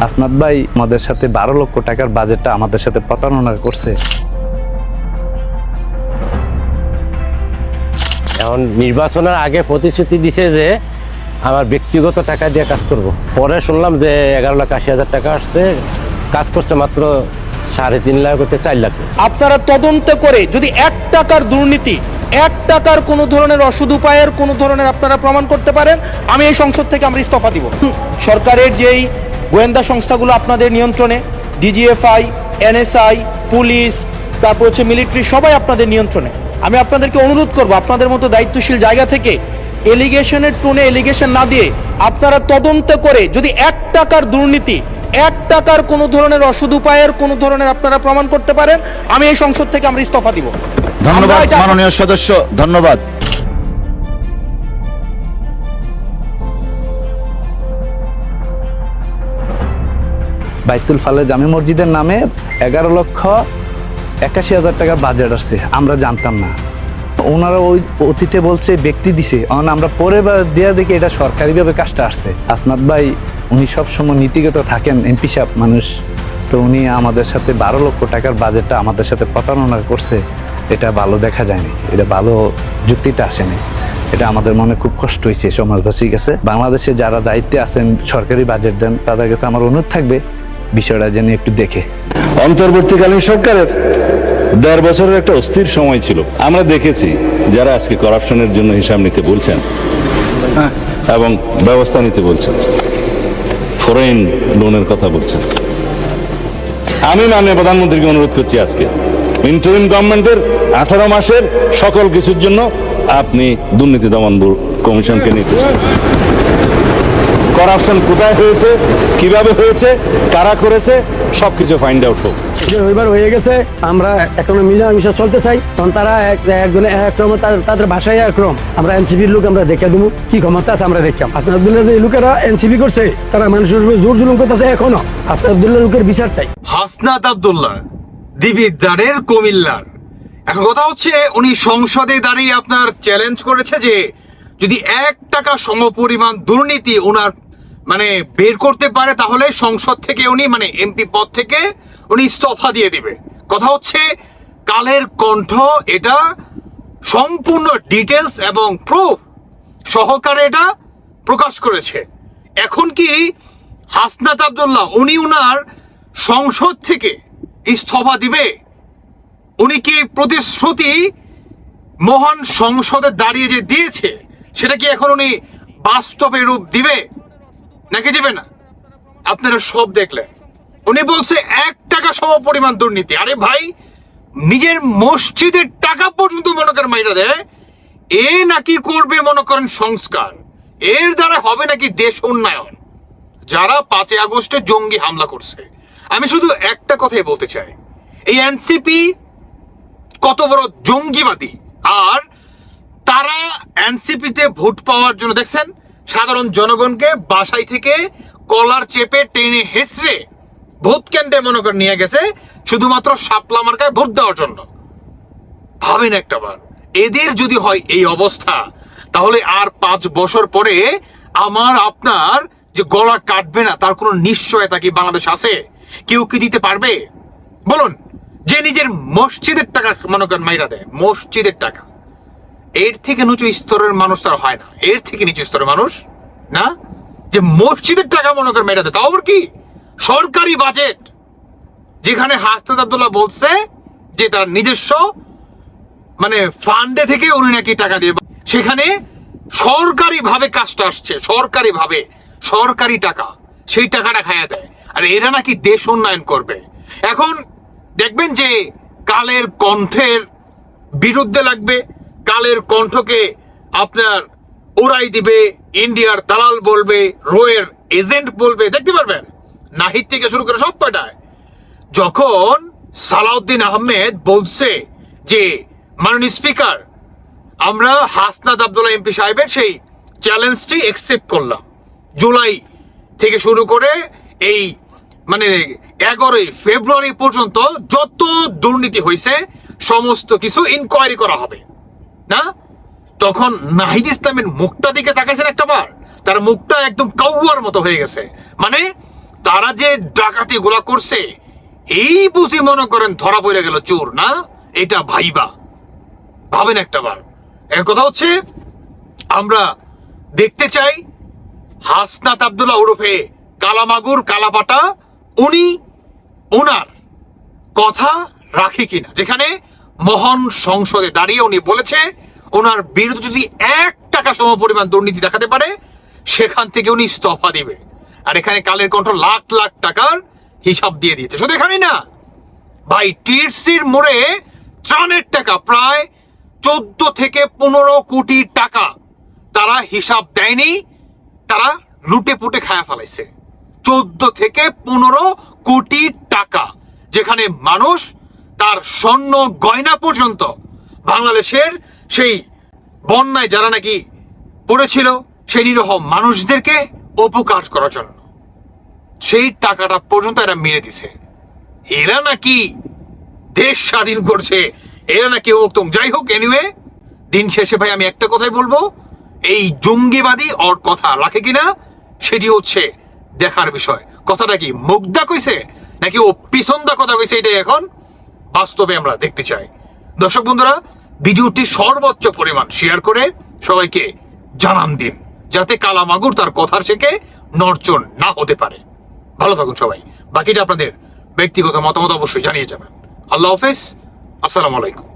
আসনাদ ভাই আমাদের সাথে 12 লক্ষ টাকার বাজেটটা আমাদের সাথে প্রতারণা করছে। এখন নির্বাচনের আগে প্রতিশ্রুতি দিছে যে আমার ব্যক্তিগত টাকা দিয়ে কাজ করব। পরে শুনলাম যে 11,80,000 টাকা আসছে, কাজ করছে মাত্র 3.5 লাখ হতে 4 লাখ। আপনারা তদন্ত করে যদি 1 টাকার দুর্নীতি, 1 টাকার কোনো ধরনের অসৎ উপায়ের কোনো ধরনের আপনারা প্রমাণ করতে পারেন, আমি এই সংসদ থেকে আমরা ইস্তফা দিব। সরকারের যেই গোয়েন্দা সংস্থাগুলো আপনাদের নিয়ন্ত্রণে, ডিজিএফআই, এনএসআই, পুলিশ, তারপর হচ্ছে মিলিটারি, সবাই আপনাদের নিয়ন্ত্রণে। আমি আপনাদেরকে অনুরোধ করব, আপনাদের মতো দায়িত্বশীল জায়গা থেকে এলিগেশনের টোনে এলিগেশন না দিয়ে আপনারা তদন্ত করে যদি 1 টাকার দুর্নীতি, 1 টাকার কোনো ধরনের অসৎ উপায়ের কোনো ধরনের আপনারা প্রমাণ করতে পারেন, আমি এই সংসদ থেকে আমরা ইস্তফা দিব। ধন্যবাদ মাননীয় সদস্য, ধন্যবাদ। বাইতুল ফালে জামে মসজিদের নামে 11,81,000 টাকা বাজেট আসছে, আমরা জানতাম না। ওনারা ওই অতীতে বলছে ব্যক্তি দিছে, আমরা পরে দেয়া দেখি এটা সরকারিভাবে কাজটা আসছে। আসনাদ ভাই উনি সবসময় নীতিগত থাকেন, এমপি সাহেব মানুষ, তো উনি আমাদের সাথে 12 লক্ষ টাকার বাজেটটা আমাদের সাথে প্রতারণা করছে। এটা ভালো দেখা যায়নি, এটা ভালো যুক্তিটা আসেনি। এটা আমাদের মনে খুব কষ্ট হয়েছে সমাজবাসীর কাছে। বাংলাদেশে যারা দায়িত্বে আছেন, সরকারি বাজেট দেন, তাদের কাছে আমার অনুরোধ থাকবে বিষয়টা যেন একটু দেখে। অন্তর্বর্তীকালীন সরকারের 1.5 বছরের একটা অস্থির সময় ছিল। আমরা দেখেছি যারা আজকে করাপশনের জন্য হিসাব নিতে বলছেন এবং ব্যবস্থা নিতে বলছেন, ফরেন লোনের কথা বলছেন। আমি মাননীয় প্রধানমন্ত্রীকে অনুরোধ করছি, আজকে ইন্টারিম গভর্নমেন্টের 18 মাসের সকল কিছুর জন্য আপনি দুর্নীতি দমন কমিশনকে নিতে, করাপশন কোথায় হয়েছে, কিভাবে হয়েছে, কারা করেছে, সবকিছু ফাইন্ড আউট হোক। রবিবার হয়ে গেছে, আমরা এখন মিলামিশা চলতে চাই, তখন তারা একজনে একরকম, তাদের ভাষায় একরকম। আমরা এনসিপির লোক, আমরা দেখে দেবো কি ক্ষমতা আছে, আমরা দেখলাম। হাসান আব্দুল্লাহ যে লোকেরা এনসিপি করছে, তারা মানুষের উপর জোর জুলুম করতেছে। এখনো হাসান আব্দুল্লাহ লোকের বিচার চাই। হাসনাত আব্দুল্লাহ দিবিদ্দারের কুমিল্লার, এখন কথা হচ্ছে উনি সংসদে দাঁড়িয়ে আপনার চ্যালেঞ্জ করেছে যে যদি 1 টাকা সমপরিমাণ দুর্নীতি ওনার মানে বের করতে পারে, তাহলে সংসদ থেকে উনি মানে এমপি পদ থেকে উনি ইস্তফা দিয়ে দিবে। কথা হচ্ছে কালের কণ্ঠ এটা সম্পূর্ণ ডিটেলস এবং প্রুফ সহকারে এটা প্রকাশ করেছে। এখন কি হাসনাত আব্দুল্লাহ উনি উনার সংসদ থেকে ইস্তফা দিবে? উনি কি প্রতিশ্রুতি মহান সংসদে দাঁড়িয়ে যে দিয়েছে, সেটা কি এখন উনি বাস্তবে রূপ দিবে নাকি দিবে না? আপনারা সব দেখলেন, উনি বলছে 1 টাকা সমপরিমাণ দুর্নীতি। আরে ভাই, নিজের মসজিদের টাকা পর্যন্ত মনে করেন মাইরা দেয়, এ নাকি করবে মনে করেন সংস্কার, এর দ্বারা হবে নাকি দেশ উন্নয়ন। যারা 5 আগস্টে জঙ্গি হামলা করছে, আমি শুধু একটা কথাই বলতে চাই, এই এনসিপি কত বড় জঙ্গিবাদী। আর তারা এনসিপিতে ভোট পাওয়ার জন্য দেখছেন সাধারণ জনগণকে বাসায় থেকে কলার চেপে টেনে হেসড়ে ভোট কেন্দ্রে মনে করে নিয়ে গেছে শুধুমাত্র শাপলা মার্কায় ভোট দেওয়ার জন্য। ভাবেন একটাবার, এদের যদি হয় এই অবস্থা, তাহলে আর 5 বছর পরে আমার আপনার যে গলা কাটবে না, তার কোনো নিশ্চয়তা কি বাংলাদেশ আছে? কেউ কি দিতে পারবে বলুন? যে নিজের মসজিদের টাকা মনে করেন মাইরা দেয়, মসজিদের টাকা, এর থেকে নিচু স্তরের মানুষ তার হয় না। এর থেকে নিচু স্তরের মানুষ না, যে মসজিদের টাকা মনে করেন মেটা দেয়, তাও আবার কি সরকারি বাজেট, যেখানে হাসনাত আব্দুল্লাহ বলছে যে তার নিজস্ব মানে ফান্ডে থেকে উনি নাকি টাকা দিয়ে, সেখানে সরকারি ভাবে কাজটা আসছে, সরকারি ভাবে, সরকারি টাকা, সেই টাকাটা খাইয়া দেয়। আর এরা নাকি দেশ উন্নয়ন করবে। এখন দেখবেন যে কালের কণ্ঠের বিরুদ্ধে লাগবে, কালের কণ্ঠকে আপনার ওরাই দিবে, ইন্ডিয়ার দালাল বলবে, রোয়ের এজেন্ট বলবে, দেখতে পারবেন নাহিদ থেকে শুরু করে সব কটায়। যখন সালাউদ্দিন আহমেদ বলছে যে মাননীয় স্পিকার, আমরা হাসনাত আব্দুল্লাহ এমপি সাহেবের সেই চ্যালেঞ্জটি অ্যাকসেপ্ট করলাম, জুলাই থেকে শুরু করে এই মানে 11ই ফেব্রুয়ারি পর্যন্ত যত দুর্নীতি হয়েছে সমস্ত কিছু ইনকোয়ারি করা হবে না, তখন নাহিদ ইসলামের মুখটা দিকে তাকাইছেন একটাবার, তার মুখটা একদম কাউয়ার মতো হয়ে গেছে। মানে তারা যে ডাকাতি গুলা করছে এই বুঝি মনে করেন ধরা পড়ে গেল চোর না, এটা ভাইবা ভাবেন একটা বার। এর কথা হচ্ছে আমরা দেখতে চাই হাসনাত আব্দুল্লাহ ওরফে কালামাগুর কালাপাটা উনি ওনার কথা রাখে কিনা, যেখানে মহান সংসদে দাঁড়িয়ে উনি বলেছে ওনার বিরুদ্ধে যদি 1 টাকা সমপরিমাণ দুর্নীতি দেখাতে পারে সেখান থেকে উনি ইস্তফা দিবে। আর এখানে কালের কণ্ঠ লাখ লাখ টাকার হিসাব দিয়ে দিয়েছে। শুধু এখানেই না ভাই, টিএসসির মোড়ে ত্রাণের টাকা প্রায় 14 থেকে 15 কোটি টাকা তারা হিসাব দেয়নি, তারা লুটে পুটে খায়া ফেলাইছে। 14 থেকে 15 কোটি টাকা, যেখানে মানুষ তার স্বর্ণ গয়না পর্যন্ত বাংলাদেশের সেই বন্যায় যারা নাকি পড়েছিল সেই নিরহ মানুষদেরকে উপকার করার জন্য সেই টাকাটা পর্যন্ত এরা মেরে দিছে। এরা নাকি দেশ স্বাধীন করছে, এরা নাকি উত্তম। যাই হোক, এনিওয়ে দিন শেষে ভাই আমি একটা কথাই বলবো, এই জঙ্গিবাদী ওর কথা রাখে কিনা সেটি হচ্ছে দেখার বিষয়। কথাটা কি মুগ্ধা কইছে নাকি ও পিছনদা কথা কইছে, এটাই এখন বাস্তবে আমরা দেখতে চাই। দর্শক বন্ধুরা, ভিডিওটি সর্বোচ্চ পরিমাণ শেয়ার করে সবাইকে জানান দিন, যাতে কালামাগুর তার কথার থেকে নড়চড় না হতে পারে। ভালো থাকুন সবাই। বাকিটা আপনাদের ব্যক্তিগত মতামত অবশ্যই জানিয়ে যাবেন। আল্লাহ হাফেজ, আসসালামু আলাইকুম।